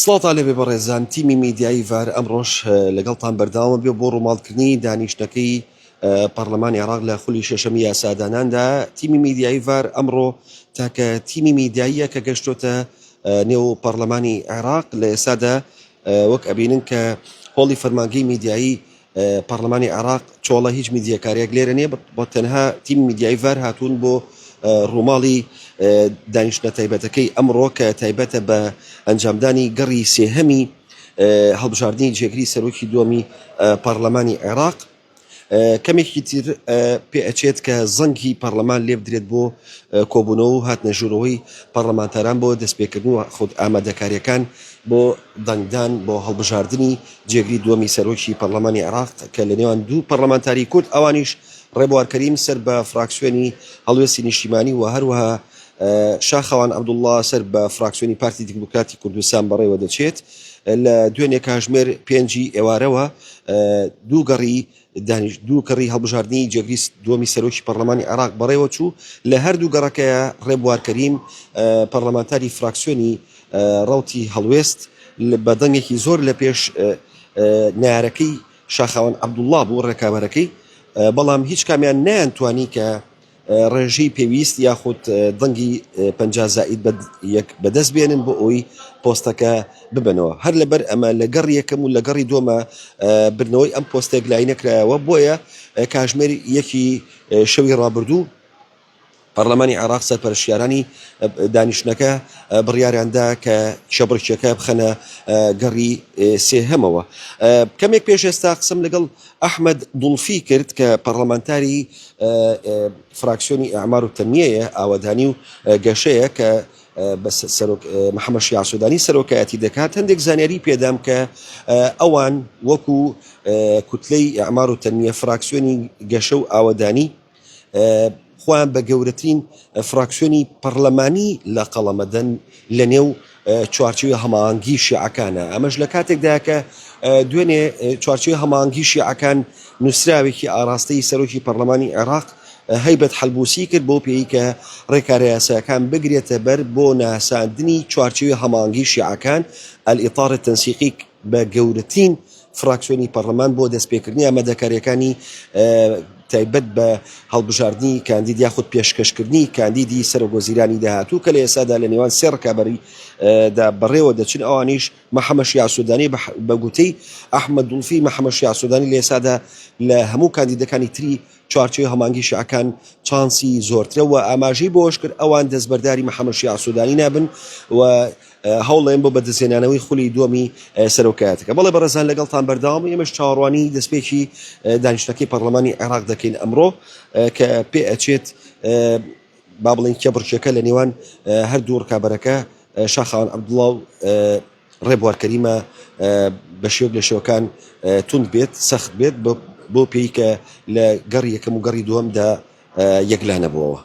سڵات لێ بێ بەڕێزان تیمی میدیایی ڤار ئەمڕۆژ لەگەڵتان بەرداوامە بێ بۆ ڕووماڵکردنی دانیشتەکەی پەرلەمانی عێراق لە خولی شەشەمی یاساداناندا. تیمی میدیایی ڤار ئەمڕۆ تاکە تیمی میدیاییە کە گەشتۆتە نێو پەرلەمانی عێراق لە ئێستادا وەک ئەبینن کە هۆڵی فەرمانگەی میدیایی پەرلەمانی عێراق چۆڵە هیچ میدیەکاریەک لێرە نیە، بۆ تەنها تیمی میدیایی ڤار هاتوون بۆ ڕووماڵی دانیشتە تایبەتەکەی ئەمڕۆ کە تایبەتە بە ئەنجامدانی گەڕی سێهەمی هەڵبژاردننی جێگری سەرۆکی دووەمی پەرلەمانی عێراق. کەمێکی تر پێ ئەچێت کە زەنگی پەرلەمان لێ بدرێت بۆ کۆبوونەوە و هاتنە ژوورەوەی پەرلەمانتاران بۆ دەستپێکردن و خۆت ئامادەکاریەکان بۆ دەنگدان بۆ هەڵبژاردننی جێگری دووەمی سەرۆکی پەرلەمانی عێراق کە لە نێوان دوو پەرلەمانتاری کورد ئەوانیش ڕێبوارکەریم سەر بە فراکسیۆنی هەڵوێستی نیشتیمانی و هەروەها شاخەوان عەبدوڵڵا سەر بە فراکسیۆنی پارتی دیموکراتی کوردستان بەڕێوە دەچێت. لە دوێنێ کاژمێر پێنجی ئێوارەوە دوو گەڕی هەڵبژاردننی جێگری دووەمی سەرۆکی پەرلەمانی عێراق بەڕێوە چوو. لە هەردوو گەڕەکەیە ڕێبوارکەریم پەرلەمانتاری فراکسیۆنی ڕەوتی هەڵوێست بە دەنگێکی زۆر لە پێش نارەکەی شاخەوان عەبدوڵڵا بوو ڕێکاوەرەکەی، بەڵام هیچ کامیان نەیانتوانی کە ڕێژەی پێویست یاخود دەنگی 50+1 بەدەست بێنن بۆ ئەوی پۆستەکە ببنەوە. هەر لەبەر ئەمە لە گەڕی یەکەم و لە گەڕی دووەمە برنەوەی ئەم پۆستێک لای نەکرایەوە، بۆیە کاژمێر یەکی شەوی ڕابردوو پەرلەمانی عێراق سەرپەرشتیارانی دانیشتنەکە بڕیاریاندا کە شەبڕکێکە بخەنە گەڕی سێهەمەوە. کەمێک پێش ئێستا قسم لەگەڵ ئەحمەد دوڵفی کرد کە پەرلەمانتاری فراکسیۆنی ئەعمار و تەنمیەیە ئاوەدانی و گەشەیە کە محەممەد شیع سوودانی سەرۆکایەتی دەکات. هەندێک زانیاری پێدام کە ئەوان وەکو کوتلەی ئەعمار و تەنمیە فراکسیۆنی گەشە و ئاوەدانی خۆیان بە گەورەترین فراکسیۆنی پەرلەمانی لە قەڵەمەدەن لە نێو چوارچێوی هەماهەنگی شیعەکانە. ئەمەش لە کاتێکدا کە دوێنێ چوارچێوی هەماهەنگی شیعەکان نووسراوێکی ئاراستەی سەرۆکی پەرلەمانی عێراق هەیبەت حەلبوسی کرد بۆ پێی کە ڕێکارە یاساکان بگرێتە بەر بۆ ناساندنی چوارچێوی هەماهەنگی شیعەکان ئەلئیطار التەنسیقی بە گەورەترین فراکسیۆنی پەرلەمان بۆ دەستپێکردنی ئامادەکاریەکانی تایبەت بە هەڵبژاردننی کاندید یاخود پێشکەشکردنی کاندیدی سەرۆکوەزیرانی داهاتوو کە لە ئێستادا لە نێوان سێ ڕکابەریدا بەڕێوە دەچن. ئەوانیش محەممەد شیع سوودانی بە گوتەی ئەحمەد دوڵفی محەممەد شیع سوودانی لە ئێستادا لە هەموو کاندیدەکانی تری چوارچێوی هەماهەنگی شیعەکان چانسی زۆرترە و ئاماژەی بۆش کرد ئەوان دەستبەرداری محەممەد شیع سوودانی نابن و هەوڵێن بۆ بەدەستهێنانەوەی خولی دووەمی سەرۆکایەتەکە. بەڵێ بەڕێزان لەگەڵتان بەرداوام ئێمەش چاوەڕوانی دەستپێکی دانیشتەکەی پەرلەمانی عێراق دەکەین ئەمڕۆ کە پێ ئەچێت با بڵێن کێبڕکێکە لە نێوان هەردوو ڕکابەرەکە شاخەوان عەبدوڵڵا و ڕێبوارکەریمە بە شێوک لە شێوەکان توند بێت، سەخت بێت بۆ پێی کە لە گەڕی یەکەم و گەڕی دووەمدا یەکلا نەبووەوە.